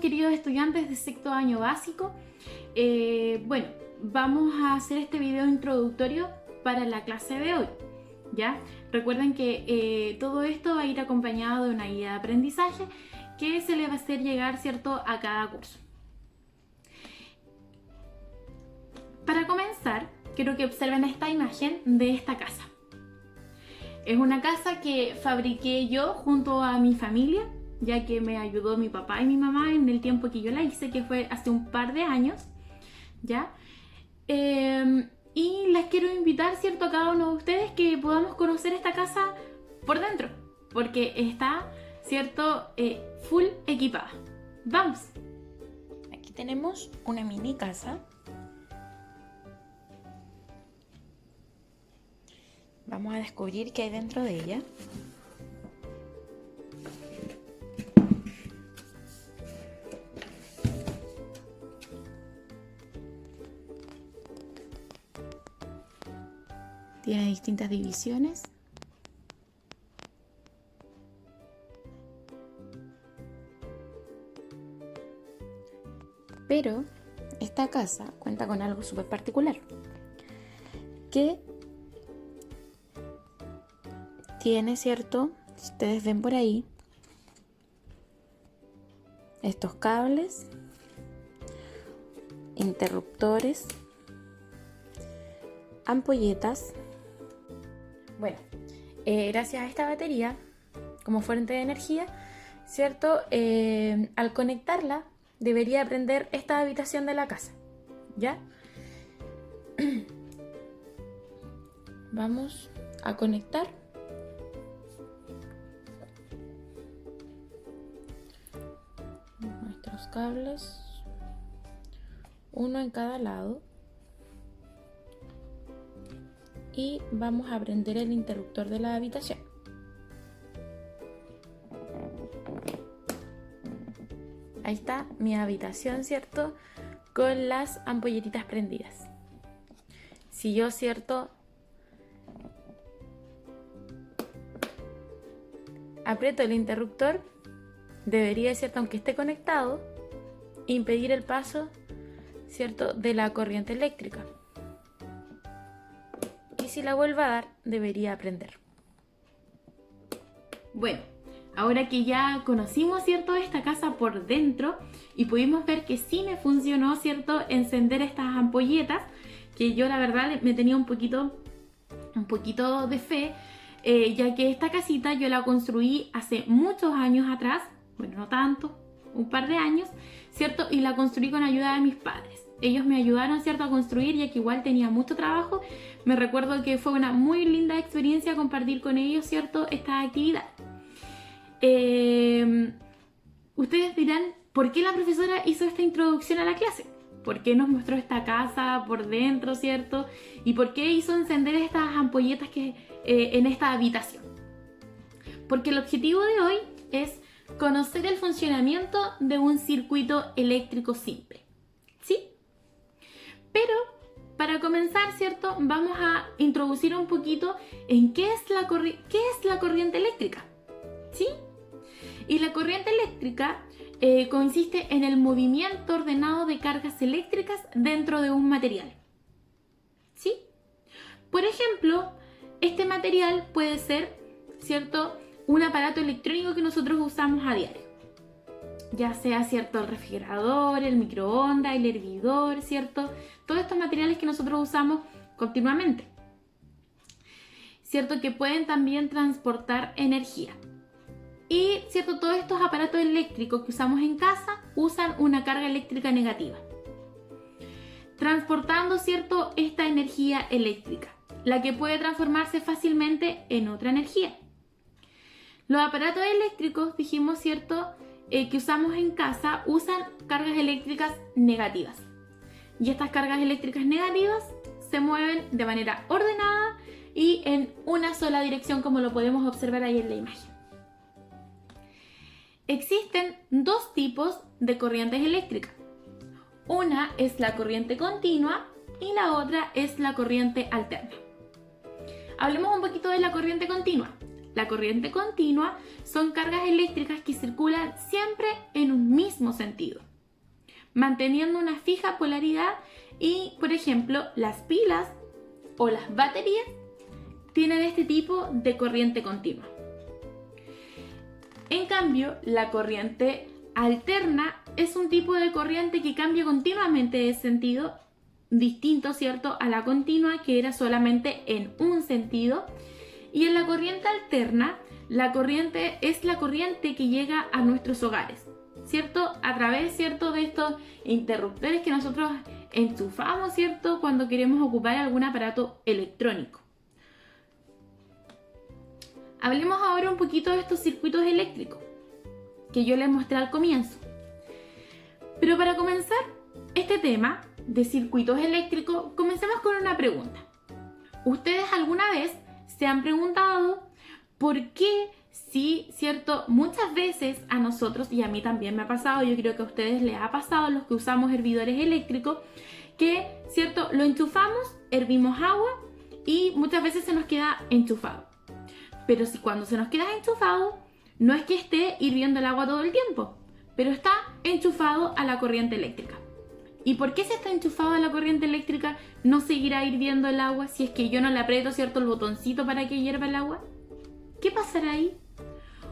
queridos estudiantes de sexto año básico. Bueno, vamos a hacer este video introductorio para la clase de hoy, ¿ya? Recuerden que todo esto va a ir acompañado de una guía de aprendizaje que se le va a hacer llegar, ¿cierto?, a cada curso. Para comenzar, quiero que observen esta imagen de esta casa. Es una casa que fabriqué yo junto a mi familia, ya que me ayudó mi papá y mi mamá en el tiempo que yo la hice, que fue hace un par de años, ¿ya? Y las quiero invitar, ¿cierto?, a cada uno de ustedes que podamos conocer esta casa por dentro, porque está, ¿cierto?, full equipada. ¡Vamos! Aquí tenemos una mini casa. Vamos a descubrir qué hay dentro de ella. Tiene distintas divisiones. Pero esta casa cuenta con algo súper particular, que tiene, ¿cierto? Si ustedes ven por ahí, estos cables, interruptores, ampolletas. Bueno, gracias a esta batería como fuente de energía, ¿cierto? Al conectarla debería prender esta habitación de la casa, ¿ya? Vamos a conectar. Nuestros cables, uno en cada lado, y vamos a prender el interruptor de la habitación. Ahí está mi habitación, ¿cierto?, con las ampolletitas prendidas. Si yo, ¿cierto?, aprieto el interruptor, debería, ¿cierto?, aunque esté conectado, impedir el paso, ¿cierto?, de la corriente eléctrica. Y si la vuelvo a dar, debería prender. Bueno, ahora que ya conocimos, ¿cierto?, esta casa por dentro y pudimos ver que sí me funcionó, ¿cierto?, encender estas ampolletas, que yo la verdad me tenía un poquito de fe, ya que esta casita yo la construí hace muchos años atrás, bueno, no tanto, un par de años, ¿cierto? Y la construí con ayuda de mis padres. Ellos me ayudaron, ¿cierto?, a construir, ya que igual tenía mucho trabajo. Me recuerdo que fue una muy linda experiencia compartir con ellos, ¿cierto?, esta actividad. Ustedes dirán, ¿por qué la profesora hizo esta introducción a la clase? ¿Por qué nos mostró esta casa por dentro, ¿cierto? ¿Y por qué hizo encender estas ampolletas que, en esta habitación? Porque el objetivo de hoy es conocer el funcionamiento de un circuito eléctrico simple, ¿sí? Pero para comenzar, ¿cierto?, vamos a introducir un poquito en qué es la corriente eléctrica, ¿sí? Y la corriente eléctrica consiste en el movimiento ordenado de cargas eléctricas dentro de un material, ¿sí? Por ejemplo, este material puede ser, ¿cierto?, un aparato electrónico que nosotros usamos a diario, ya sea, ¿cierto?, el refrigerador, el microondas, el hervidor, ¿cierto? Todos estos materiales que nosotros usamos continuamente, ¿cierto?, que pueden también transportar energía. Y, ¿cierto?, todos estos aparatos eléctricos que usamos en casa usan una carga eléctrica negativa, transportando, ¿cierto?, esta energía eléctrica, la que puede transformarse fácilmente en otra energía. Los aparatos eléctricos, dijimos, ¿cierto?, que usamos en casa usan cargas eléctricas negativas. Y estas cargas eléctricas negativas se mueven de manera ordenada y en una sola dirección, como lo podemos observar ahí en la imagen. Existen dos tipos de corrientes eléctricas. Una es la corriente continua y la otra es la corriente alterna. Hablemos un poquito de la corriente continua. la corriente continua son cargas eléctricas que circulan siempre en un mismo sentido, manteniendo una fija polaridad y, por ejemplo, las pilas o las baterías tienen este tipo de corriente continua. En cambio, la corriente alterna es un tipo de corriente que cambia continuamente de sentido, distinto, ¿cierto?, a la continua, que era solamente en un sentido. Y en la corriente alterna, la corriente es la corriente que llega a nuestros hogares, ¿cierto?, a través, ¿cierto?, de estos interruptores que nosotros enchufamos, ¿cierto?, cuando queremos ocupar algún aparato electrónico. Hablemos ahora un poquito de estos circuitos eléctricos que yo les mostré al comienzo. Pero para comenzar este tema de circuitos eléctricos, comencemos con una pregunta. ¿Ustedes alguna vez se han preguntado por qué, sí, cierto, muchas veces a nosotros, y a mí también me ha pasado, yo creo que a ustedes les ha pasado, los que usamos hervidores eléctricos, que, cierto, lo enchufamos, hervimos agua y muchas veces se nos queda enchufado? Pero si cuando se nos queda enchufado, no es que esté hirviendo el agua todo el tiempo, pero está enchufado a la corriente eléctrica. ¿Y por qué si está enchufado a la corriente eléctrica no seguirá hirviendo el agua si es que yo no le aprieto, ¿cierto?, el botoncito para que hierva el agua? ¿Qué pasará ahí?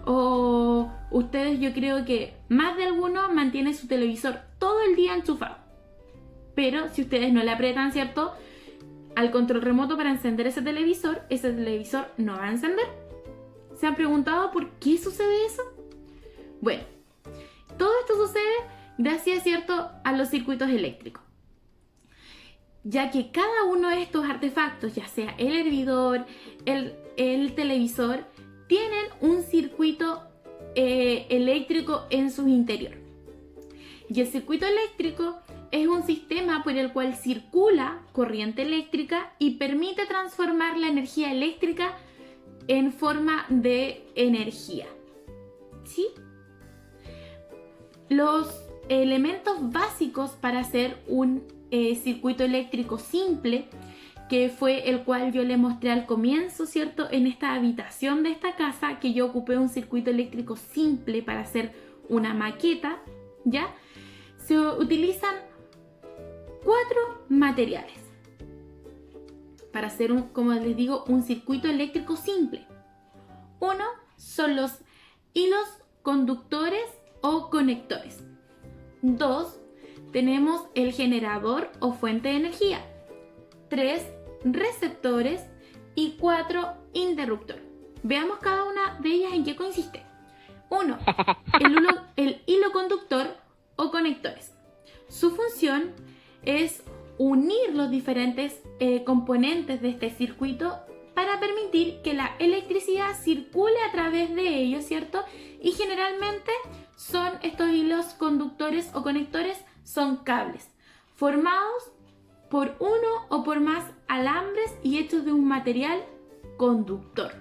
O ustedes, yo creo que más de alguno mantiene su televisor todo el día enchufado. Pero si ustedes no le aprietan, ¿cierto?, al control remoto para encender ese televisor no va a encender. ¿Se han preguntado por qué sucede eso? Bueno, todo esto sucede gracias, ¿cierto?, a los circuitos eléctricos. Ya que cada uno de estos artefactos, ya sea el hervidor, el televisor, tienen un circuito eléctrico en su interior. Y el circuito eléctrico es un sistema por el cual circula corriente eléctrica y permite transformar la energía eléctrica en forma de energía. ¿Sí? Los elementos básicos para hacer un circuito eléctrico simple, que fue el cual yo le mostré al comienzo, ¿cierto?, en esta habitación de esta casa, que yo ocupé un circuito eléctrico simple para hacer una maqueta, ¿ya? Se utilizan 4 materiales para hacer, como les digo, un circuito eléctrico simple. Uno son los hilos conductores o conectores. 2, tenemos el generador o fuente de energía. 3, receptores. Y 4, interruptor. Veamos cada una de ellas en qué consiste. 1, el hilo conductor o conectores. Su función es unir los diferentes componentes de este circuito para permitir que la electricidad circule a través de ellos, ¿cierto? Y generalmente son estos hilos conductores o conectores, son cables formados por uno o por más alambres y hechos de un material conductor.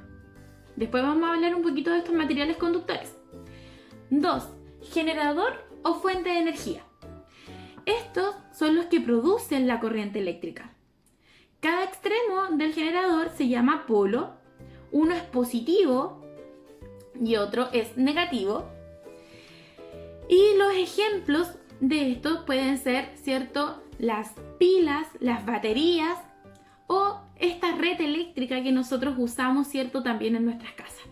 Después vamos a hablar un poquito de estos materiales conductores. 2, generador o fuente de energía. Estos son los que producen la corriente eléctrica. Cada extremo del generador se llama polo. Uno es positivo y otro es negativo. Y los ejemplos de estos pueden ser, ¿cierto?, las pilas, las baterías o esta red eléctrica que nosotros usamos, ¿cierto?, también en nuestras casas.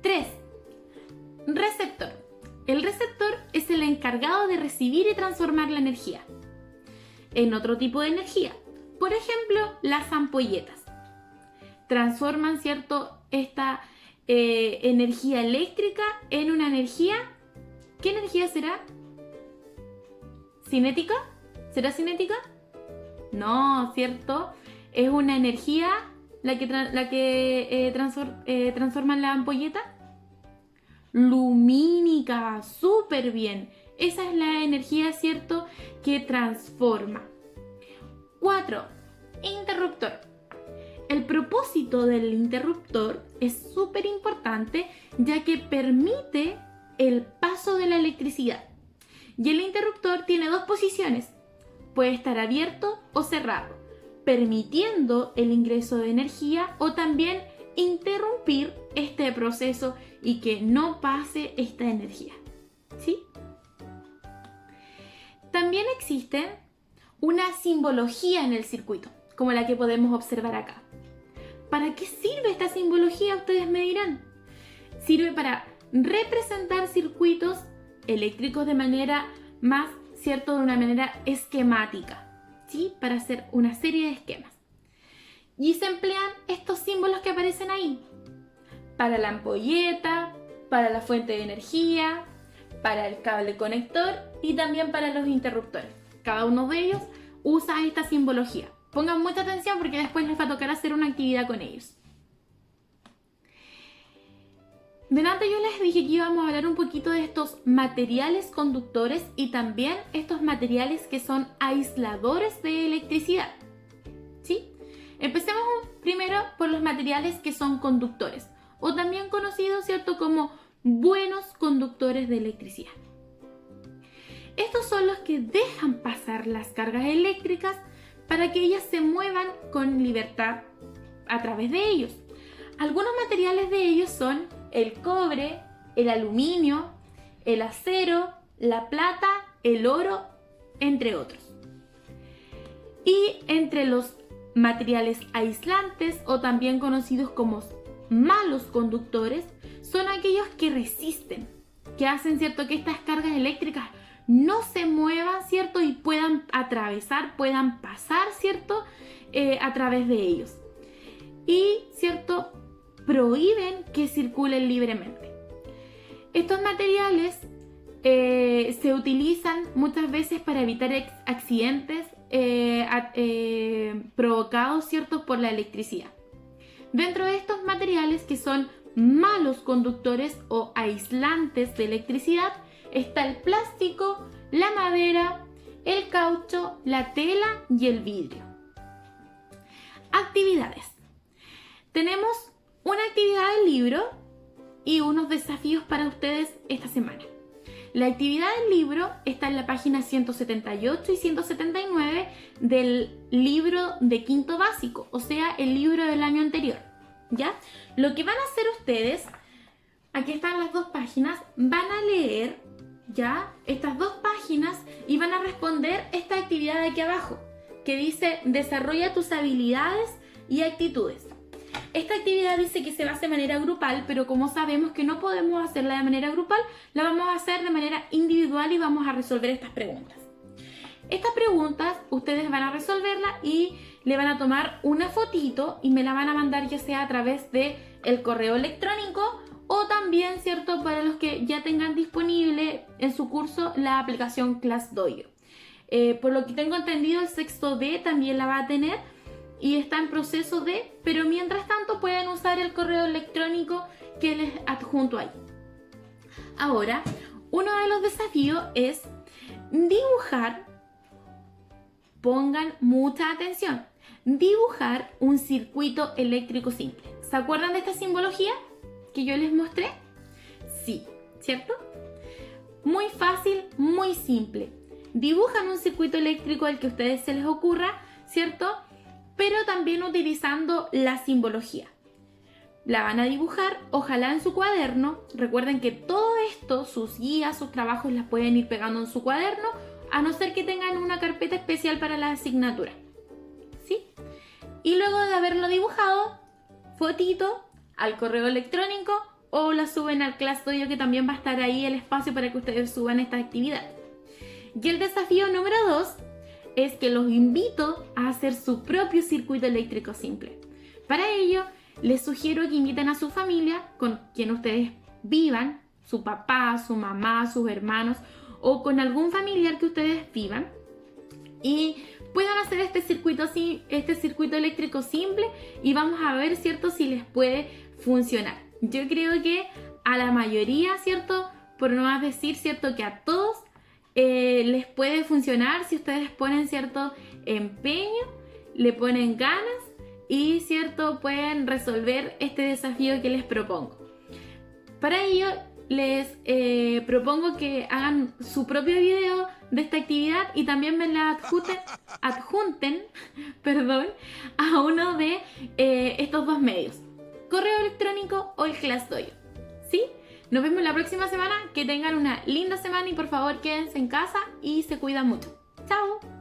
3, receptor. El receptor es el encargado de recibir y transformar la energía en otro tipo de energía. Por ejemplo, las ampolletas transforman, ¿cierto?, esta energía eléctrica en una energía. ¿Qué energía será? ¿Cinética? ¿Será cinética? No, ¿cierto? Es una energía la que transforma la ampolleta. Lumínica, súper bien. Esa es la energía, ¿cierto?, que transforma. 4, interruptor. El propósito del interruptor es súper importante, ya que permite el paso de la electricidad. Y el interruptor tiene 2 posiciones. Puede estar abierto o cerrado, permitiendo el ingreso de energía o también interrumpir este proceso y que no pase esta energía, ¿sí? También existe una simbología en el circuito, como la que podemos observar acá. ¿Para qué sirve esta simbología? Ustedes me dirán. Sirve para representar circuitos eléctricos de manera más, ¿cierto? De una manera esquemática, ¿sí? Para hacer una serie de esquemas. Y se emplean estos símbolos que aparecen ahí. Para la ampolleta, para la fuente de energía, para el cable conector y también para los interruptores. Cada uno de ellos usa esta simbología. Pongan mucha atención porque después les va a tocar hacer una actividad con ellos. Delante yo les dije que íbamos a hablar un poquito de estos materiales conductores y también estos materiales que son aisladores de electricidad, ¿sí? Empecemos primero por los materiales que son conductores o también conocidos, ¿cierto?, como buenos conductores de electricidad. Estos son los que dejan pasar las cargas eléctricas para que ellas se muevan con libertad a través de ellos. Algunos materiales de ellos son el cobre, el aluminio, el acero, la plata, el oro, entre otros. Y entre los materiales aislantes o también conocidos como malos conductores son aquellos que resisten, que hacen, ¿cierto?, que estas cargas eléctricas no se muevan, ¿cierto?, y puedan atravesar, puedan pasar, ¿cierto?, a través de ellos. Y, ¿cierto?, prohíben que circulen libremente. Estos materiales se utilizan muchas veces para evitar accidentes provocados, ¿cierto?, por la electricidad. Dentro de estos materiales que son malos conductores o aislantes de electricidad está el plástico, la madera, el caucho, la tela y el vidrio. Actividades. Tenemos una actividad del libro y unos desafíos para ustedes esta semana. La actividad del libro está en la página 178 y 179 del libro de quinto básico, o sea, el libro del año anterior, ¿ya? Lo que van a hacer ustedes, aquí están las dos páginas, van a leer, ¿ya?, estas dos páginas y van a responder esta actividad de aquí abajo, que dice, desarrolla tus habilidades y actitudes. Esta actividad dice que se va a hacer de manera grupal, pero como sabemos que no podemos hacerla de manera grupal, la vamos a hacer de manera individual y vamos a resolver estas preguntas. Estas preguntas ustedes van a resolverla y le van a tomar una fotito y me la van a mandar ya sea a través de el correo electrónico o también, ¿cierto?, para los que ya tengan disponible en su curso la aplicación ClassDojo. Por lo que tengo entendido, el sexto D también la va a tener y está en proceso de, pero mientras tanto pueden usar el correo electrónico que les adjunto ahí. Ahora, uno de los desafíos es dibujar, pongan mucha atención, dibujar un circuito eléctrico simple. ¿Se acuerdan de esta simbología que yo les mostré? Sí, ¿cierto? Muy fácil, muy simple. Dibujan un circuito eléctrico al que a ustedes se les ocurra, ¿cierto?, pero también utilizando la simbología. La van a dibujar, ojalá en su cuaderno. Recuerden que todo esto, sus guías, sus trabajos, las pueden ir pegando en su cuaderno, a no ser que tengan una carpeta especial para la asignatura, ¿sí? Y luego de haberlo dibujado, fotito al correo electrónico o la suben al ClassDojo, que también va a estar ahí el espacio para que ustedes suban esta actividad. Y el desafío número 2 es que los invito a hacer su propio circuito eléctrico simple. Para ello, les sugiero que inviten a su familia con quien ustedes vivan, su papá, su mamá, sus hermanos o con algún familiar que ustedes vivan y puedan hacer este circuito eléctrico simple y vamos a ver, ¿cierto?, si les puede funcionar. Yo creo que a la mayoría, ¿cierto?, por no más decir, ¿cierto?, que a todos les puede funcionar si ustedes ponen cierto empeño, le ponen ganas y cierto pueden resolver este desafío que les propongo. Para ello les propongo que hagan su propio video de esta actividad y también me la adjunten a uno de estos dos medios. correo electrónico o el ClassDojo. ¿Sí? Nos vemos la próxima semana. Que tengan una linda semana y por favor quédense en casa y se cuidan mucho. ¡Chao!